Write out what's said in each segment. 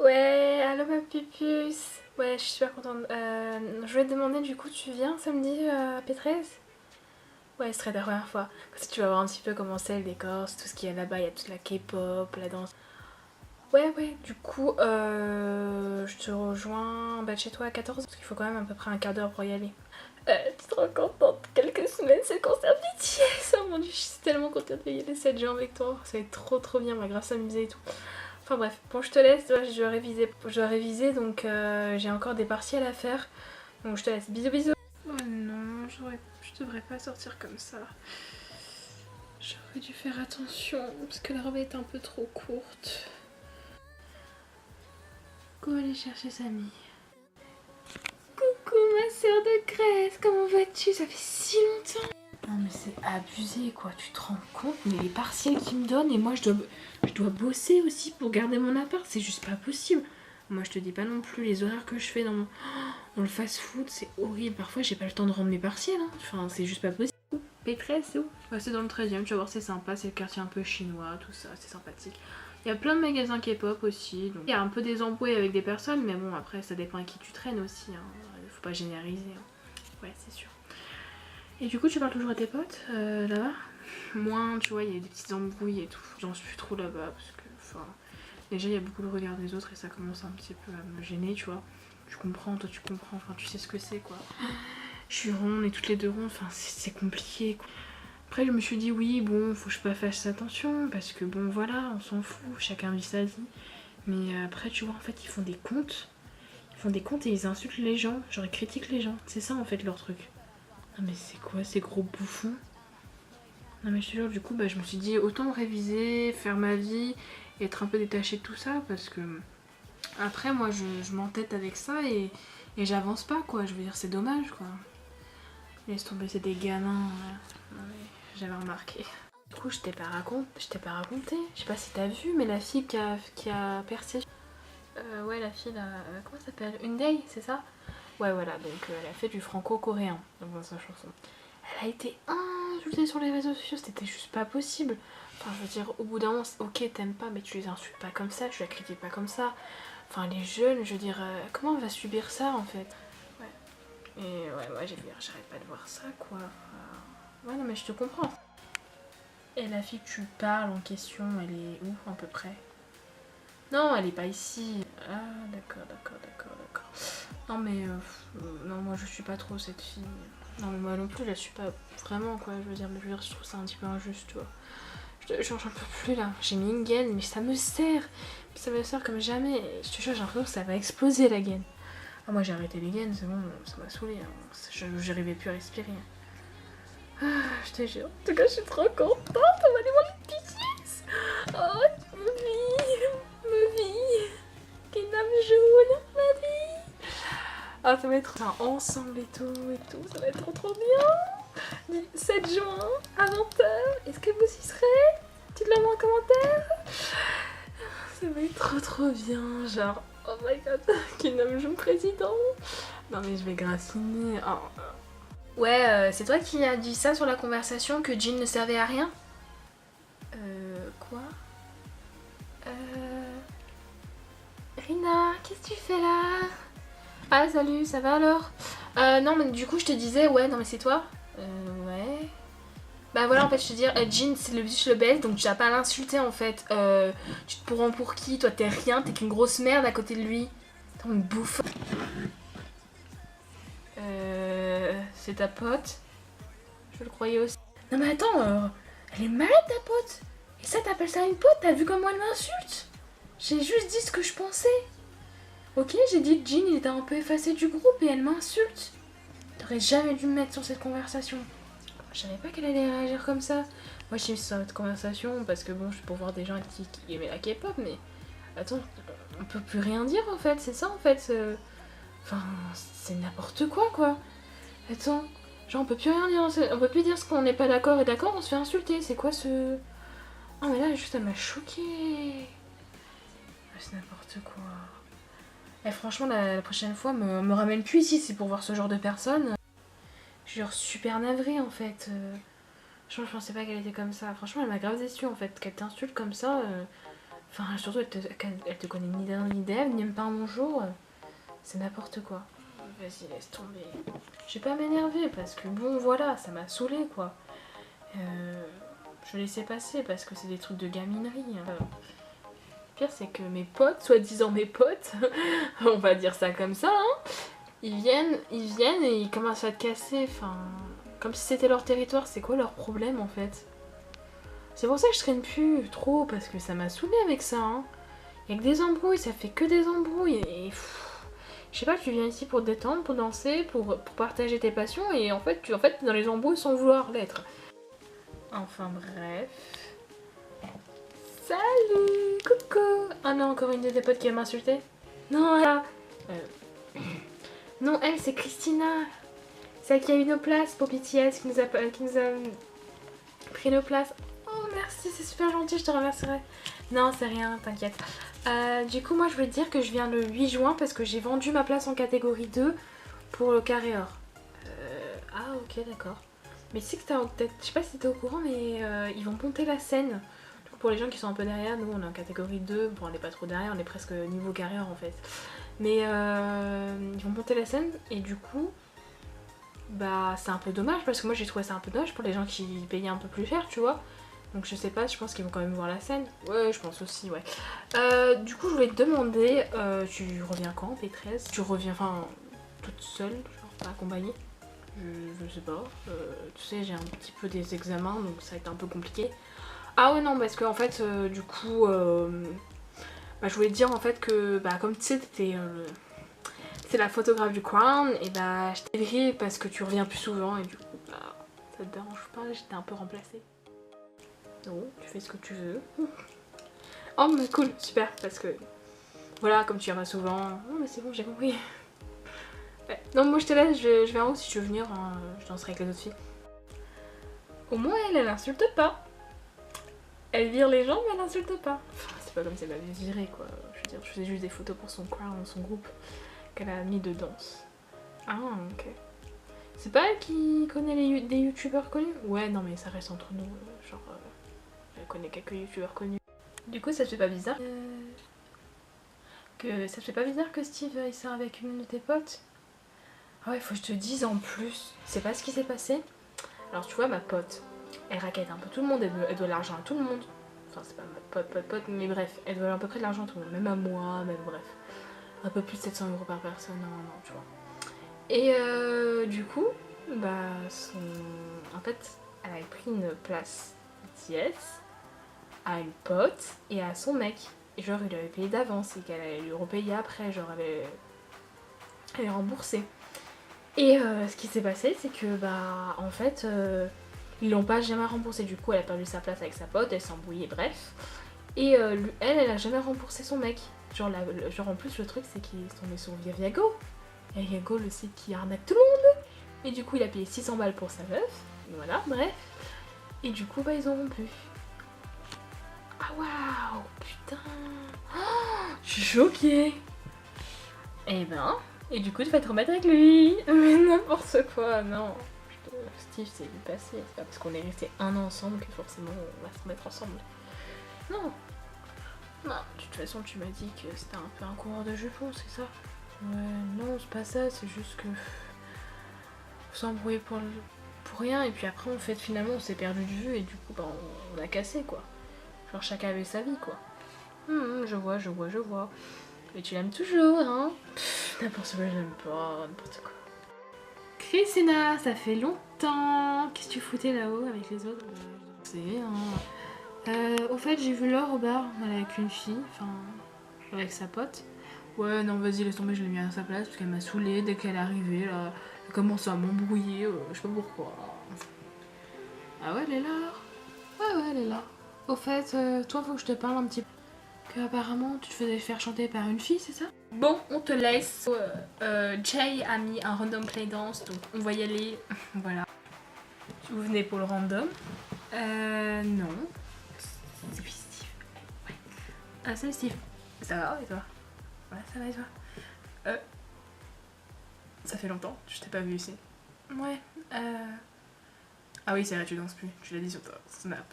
Ouais, allô ma pupuce. Ouais, je suis super contente. Je voulais te demander du coup, tu viens samedi à P13? Ouais, ce serait la première fois. Parce que tu vas voir un petit peu comment c'est le décor, c'est tout ce qu'il y a là-bas, il y a toute la K-pop, la danse. Ouais, du coup, je te rejoins chez toi à 14 parce qu'il faut quand même à peu près un quart d'heure pour y aller. Tu te rends compte, dans quelques semaines, c'est le concert BTS. Oh mon dieu, je suis tellement contente d'y aller 7 juin avec toi. Ça va être trop bien, on va grave s'amuser et tout. Enfin bref, bon je te laisse, ouais, je dois réviser donc j'ai encore des partiels à faire. Donc je te laisse, bisous. Oh non, je devrais pas sortir comme ça. J'aurais dû faire attention parce que la robe est un peu trop courte. Go aller chercher Samy. Coucou ma soeur de Grèce, comment vas-tu? Ça fait si longtemps. Non mais c'est abusé quoi, tu te rends compte? Mais les partiels qu'ils me donnent et moi je dois bosser aussi pour garder mon appart, c'est juste pas possible. Moi je te dis pas non plus les horaires que je fais dans le fast food, c'est horrible. Parfois j'ai pas le temps de rendre mes partiels, hein. Enfin c'est juste pas possible. P13 c'est où? Ouais, c'est dans le 13e, tu vas voir c'est sympa, c'est le quartier un peu chinois, tout ça, c'est sympathique. Il y a plein de magasins K-pop aussi, donc il y a un peu des embrouilles avec des personnes, mais bon après ça dépend à qui tu traînes aussi, hein. Faut pas généraliser, hein. Ouais c'est sûr. Et du coup, tu parles toujours à tes potes là-bas? Moins, tu vois, il y a des petites embrouilles et tout. J'en suis plus trop là-bas parce que, enfin, déjà il y a beaucoup de regard des autres et ça commence un petit peu à me gêner, tu vois. Tu comprends, toi tu comprends, enfin tu sais ce que c'est quoi. Je suis ronde et toutes les deux rondes, enfin c'est compliqué quoi. Après je me suis dit oui, bon, faut que je pas fasse attention parce que bon voilà, on s'en fout, chacun vit sa vie. Mais après tu vois, en fait ils font des comptes. Ils font des comptes et ils insultent les gens, genre ils critiquent les gens. C'est ça en fait leur truc. Ah mais c'est quoi ces gros bouffons? Non mais je te jure, du coup je me suis dit autant réviser, faire ma vie et être un peu détachée de tout ça parce que après moi je m'entête avec ça et j'avance pas quoi, je veux dire c'est dommage quoi. Laisse tomber, c'est des gamins, ouais. Non mais j'avais remarqué. Du coup je t'ai pas raconté, je sais pas si t'as vu mais la fille qui a percé. Ouais la fille là, comment ça s'appelle? Hyundai, c'est ça? Ouais voilà, donc elle a fait du franco-coréen dans sa chanson. Elle a été insultée sur les réseaux sociaux, c'était juste pas possible. Enfin, je veux dire, au bout d'un moment, ok, t'aimes pas, mais tu les insultes pas comme ça, tu la critiques pas comme ça. Enfin, les jeunes, je veux dire, comment on va subir ça en fait? Ouais. Et ouais, j'arrête pas de voir ça quoi. Ouais, non, mais je te comprends. Et la fille que tu parles en question, elle est où à peu près? Non, elle est pas ici. Ah, d'accord. Non, mais non, moi je suis pas trop cette fille. Non, mais moi non plus, je la suis pas vraiment quoi. Je trouve ça un petit peu injuste, tu vois. J'en peux plus là. J'ai mis une gaine, mais ça me sert. Ça me sert comme jamais. Je te jure, j'ai l'impression que ça va exploser la gaine. Ah, moi j'ai arrêté les gaines, c'est bon, ça m'a saoulé. Hein. J'arrivais plus à respirer. Ah, je te jure. En tout cas, je suis trop contente. On va aller voir les BTS. Oh, ma vie. Kinam jaune, ma vie. Ah, ça va être ensemble et tout, ça va être trop bien. 7 juin à 20h, est-ce que vous y serez? Dites-le moi en commentaire. Ça va être trop bien, genre, oh my god, qui nomme Jung président. Non mais je vais grassiner. Oh. Ouais, c'est toi qui as dit ça sur la conversation que Jin ne servait à rien? Quoi? Rina, qu'est-ce que tu fais là? Ah salut, ça va alors? Non mais du coup je te disais, ouais, non mais c'est toi? Ouais. Bah voilà, en fait, je te dire, Jin, c'est le but, le baisse, donc tu vas pas à l'insulter en fait. Tu te prends pour qui? Toi, t'es rien, t'es qu'une grosse merde à côté de lui. T'es une bouffe. C'est ta pote? Je le croyais aussi. Non mais attends, elle est malade ta pote. Et ça, t'appelles ça une pote? T'as vu comment elle m'insulte? J'ai juste dit ce que je pensais. Ok, j'ai dit que Jin, il était un peu effacé du groupe et elle m'insulte. T'aurais jamais dû me mettre sur cette conversation. Je savais pas qu'elle allait réagir comme ça. Moi, j'ai mis sur cette conversation parce que bon, je suis pour voir des gens qui aimaient la K-pop, mais attends, on peut plus rien dire en fait, c'est ça en fait. Enfin, c'est n'importe quoi. Attends, genre on peut plus rien dire, on peut plus dire ce qu'on n'est pas d'accord et d'accord, on se fait insulter. C'est quoi ce. Ah, mais là, juste, elle m'a choquée. C'est n'importe quoi. Et franchement, la prochaine fois, me ramène plus ici, c'est pour voir ce genre de personnes. Je suis genre super navrée en fait. Je pensais pas qu'elle était comme ça. Franchement, elle m'a grave déçue en fait. Qu'elle t'insulte comme ça. Enfin, surtout, elle te connaît ni d'Adam ni d'Ève, ni même pas un bonjour. C'est n'importe quoi. Vas-y, laisse tomber. Je vais pas m'énerver parce que bon, voilà, ça m'a saoulée quoi. Je vais laisser passer parce que c'est des trucs de gaminerie. Le pire, c'est que mes potes, soi-disant mes potes, on va dire ça comme ça, hein, ils viennent et ils commencent à te casser. Enfin, comme si c'était leur territoire. C'est quoi leur problème en fait? C'est pour ça que je traîne plus trop parce que ça m'a saoulée avec ça. Hein. Il y a que des embrouilles, ça fait que des embrouilles et je sais pas, tu viens ici pour te détendre, pour danser, pour partager tes passions et en fait, tu es dans les embrouilles sans vouloir l'être. Enfin bref. Salut, coucou. Ah non, encore une de tes potes qui va m'insulter. Non, là. Non, elle, c'est Christina. Celle qui a eu nos places pour BTS, qui nous a pris nos places. Oh merci, c'est super gentil, je te remercierai. Non, c'est rien, t'inquiète. Du coup, moi je voulais te dire que je viens le 8 juin parce que j'ai vendu ma place en catégorie 2 pour le carré or. Ah ok, d'accord. Mais tu sais que je sais pas si t'es au courant, mais ils vont monter la scène. Du coup, pour les gens qui sont un peu derrière, nous on est en catégorie 2. Bon, on est pas trop derrière, on est presque niveau carré or en fait. Mais ils vont monter la scène et du coup, bah c'est un peu dommage parce que moi j'ai trouvé ça un peu dommage pour les gens qui payaient un peu plus cher, tu vois. Donc je sais pas, je pense qu'ils vont quand même voir la scène. Ouais, je pense aussi, ouais. Du coup, je voulais te demander, tu reviens quand, P13? Tu reviens, enfin, toute seule, genre pas accompagnée? Je sais pas. Tu sais, j'ai un petit peu des examens, donc ça va être un peu compliqué. Ah ouais, non, parce que en fait, du coup, bah, je voulais te dire en fait que, bah, comme tu sais, c'est la photographe du Crown, et bah, je t'ai virée parce que tu reviens plus souvent, et du coup, bah, ça te dérange pas, j'étais un peu remplacée. Non, tu fais ce que tu veux. Oh, mais cool, super, parce que voilà, comme tu viens pas souvent. Oh, mais c'est bon, j'ai compris. Ouais. Non, moi je te laisse, je vais en haut si tu veux venir, hein, je danserai avec les autres filles. Au moins, elle insulte pas. Elle vire les gens, mais elle insulte pas. Enfin, c'est pas comme si elle m'avait viré quoi. Je veux dire, je faisais juste des photos pour son crown, son groupe, qu'elle a mis de danse. Ah, ok. C'est pas elle qui connaît des youtubeurs connus? Ouais, non, mais ça reste entre nous. Genre, elle connaît quelques youtubeurs connus. Du coup, ça te fait pas bizarre ça te fait pas bizarre que Steve il sort avec une de tes potes? Ah ouais, faut que je te dise en plus. C'est pas ce qui s'est passé. Alors tu vois, ma pote, elle raquette un peu tout le monde, elle doit de l'argent à tout le monde. Enfin, c'est pas ma pote, mais bref, elle doit à peu près de l'argent à tout le monde, même à moi, même bref. Un peu plus de 700 € par personne, non, tu vois. Et du coup, bah, en fait, elle avait pris une place BTS à une pote et à son mec. Et genre, il lui avait payé d'avance et qu'elle allait lui repayer après, genre, elle est remboursée. Et ce qui s'est passé, c'est que, bah, en fait, ils l'ont pas jamais remboursé. Du coup, elle a perdu sa place avec sa pote, elle s'est embrouillée, bref. Et elle a jamais remboursé son mec. Genre, en plus, le truc, c'est qu'ils sont tombés sur Viago. Et Viago, le site qui arnaque tout le monde. Et du coup, il a payé 600 balles pour sa meuf. Voilà, bref. Et du coup, bah, ils ont rompu. Ah, waouh, putain. Oh, je suis choquée. Et ben, et du coup, tu vas te remettre avec lui. Mais n'importe quoi, non. Steve, c'est du passé. C'est pas parce qu'on est resté un an ensemble que forcément on va se remettre ensemble. Non. Non, de toute façon, tu m'as dit que c'était un peu un coureur de jupons, c'est ça? Ouais, non, c'est pas ça, c'est juste que. Faut s'embrouiller pour rien, et puis après, en fait, finalement, on s'est perdu de vue, et du coup, bah, on a cassé, quoi. Genre, chacun avait sa vie, quoi. Je vois. Mais tu l'aimes toujours, hein? N'importe quoi, je l'aime pas, n'importe quoi. Christina, ça fait longtemps. Qu'est-ce que tu foutais là-haut avec les autres? C'est au fait, j'ai vu Laure au bar, elle est avec une fille, enfin, avec sa pote. Ouais, non, vas-y, laisse tomber, je l'ai mis à sa place parce qu'elle m'a saoulée dès qu'elle est arrivée, là. Elle commence à m'embrouiller, je sais pas pourquoi. Ah ouais, elle est là? Ouais, elle est là. Au fait, toi, faut que je te parle un petit peu. Que apparemment, tu te faisais faire chanter par une fille, c'est ça? Bon, on te laisse. Jay a mis un random play dance, donc on va y aller. Voilà. Vous venez pour le random? Non. C'est Steve. Ouais. Ah, salut Steve. Ça va et toi? Ouais, ça va et toi? Ça fait longtemps, je t'ai pas vu ici. Ouais, Ah oui, c'est vrai, tu danses plus. Tu l'as dit sur ta snap.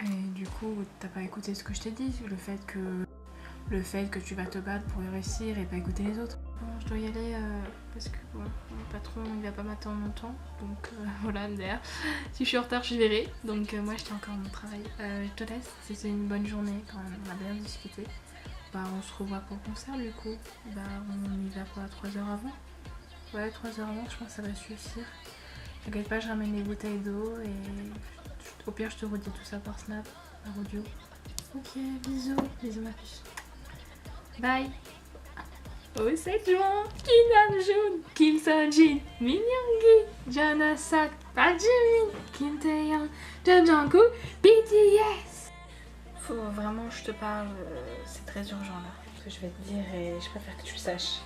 Et du coup, t'as pas écouté ce que je t'ai dit, le fait que tu vas te battre pour y réussir et pas écouter les autres. Bon, je dois y aller parce que bon, mon patron il va pas m'attendre longtemps, donc voilà, d'ailleurs, si je suis en retard, je verrai. Donc moi, j'étais encore à mon travail. Je te laisse, c'était une bonne journée quand même, on a bien discuté. Bah, on se revoit pour le concert du coup. Bah, on y va quoi, 3 heures avant? Ouais, 3 heures avant, je pense que ça va suffire. T'inquiète pas, je ramène les bouteilles d'eau et au pire, je te redis tout ça par Snap, par audio. Ok, bisous, bisous ma puce. Bye. Au 7 juin, Kim Namjoon, Kim Seojin, Min Yoongi, Jonasak, Park Jimin, Kim Taehyung, Jung Jungkook, BTS. Faut vraiment que je te parle, c'est très urgent là, ce que je vais te dire et je préfère que tu le saches.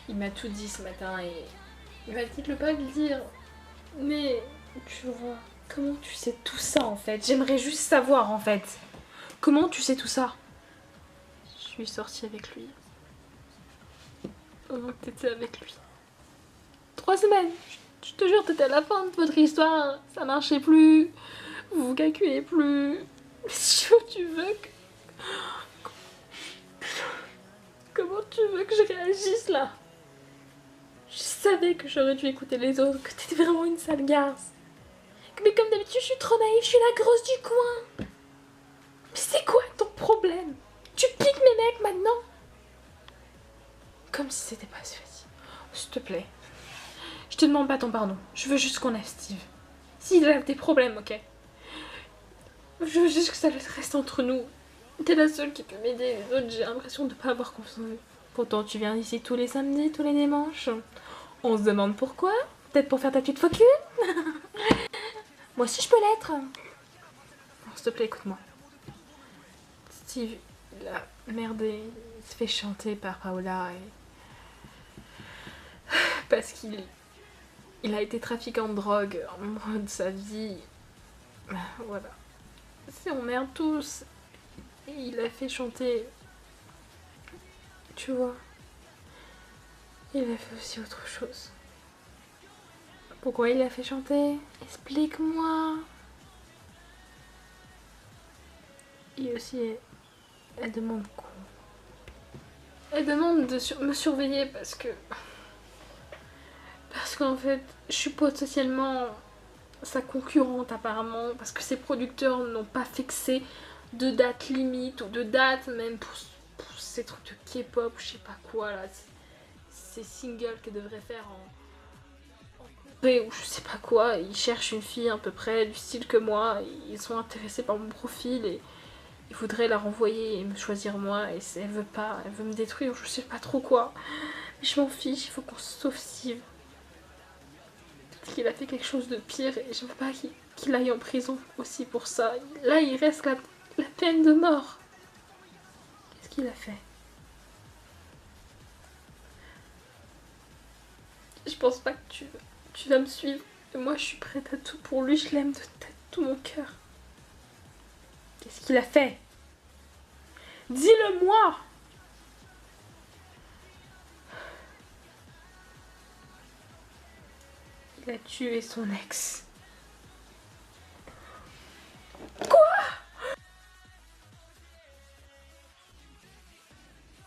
Il m'a tout dit ce matin et il va peut-être pas le dire, mais tu vois, comment tu sais tout ça en fait? J'aimerais juste savoir en fait. Comment tu sais tout ça? Je suis sortie avec lui. Pendant que t'étais avec lui. 3 semaines. Je te jure, t'étais à la fin de votre histoire. Ça marchait plus. Vous vous calculez plus. Mais si tu veux que... Comment tu veux que je réagisse là? Je savais que j'aurais dû écouter les autres, que t'étais vraiment une sale garce. Mais comme d'habitude, je suis trop naïve, je suis la grosse du coin. Mais c'est quoi ton problème? Tu piques mes mecs maintenant? Comme si c'était pas assez facile. S'il te plaît. Je te demande pas ton pardon. Je veux juste qu'on aille Steve. S'il a des problèmes, ok? Je veux juste que ça reste entre nous. T'es la seule qui peut m'aider. Les autres, j'ai l'impression de pas avoir confiance en eux. Pourtant, tu viens ici tous les samedis, tous les dimanches. On se demande pourquoi? Peut-être pour faire ta petite focus? Moi aussi, je peux l'être. S'il te plaît, écoute-moi. Steve, il a merdé. Il se fait chanter par Paola et... Parce qu'il a été trafiquant de drogue en mode de sa vie. Voilà. C'est on merde tous. Et il a fait chanter. Tu vois. Il a fait aussi autre chose. Pourquoi il a fait chanter? Explique-moi. Et aussi, elle demande quoi? Elle demande de me surveiller parce que... Parce qu'en fait, je suis potentiellement sa concurrente apparemment. Parce que ses producteurs n'ont pas fixé de date limite ou de date même pour ces trucs de K-pop, je sais pas quoi là. Ces singles qu'elle devrait faire en Corée ou je sais pas quoi. Ils cherchent une fille à peu près du style que moi. Ils sont intéressés par mon profil et ils voudraient la renvoyer et me choisir moi. Et elle veut pas, elle veut me détruire, je sais pas trop quoi. Mais je m'en fiche, il faut qu'on se sauve Steve. Peut-être qu'il a fait quelque chose de pire et je veux pas qu'il aille en prison aussi pour ça. Là, il reste la peine de mort. Qu'est-ce qu'il a fait? Je pense pas que tu vas me suivre. Et moi, je suis prête à tout pour lui. Je l'aime de tout mon cœur. Qu'est-ce qu'il a fait? Dis-le-moi! Il a tué son ex.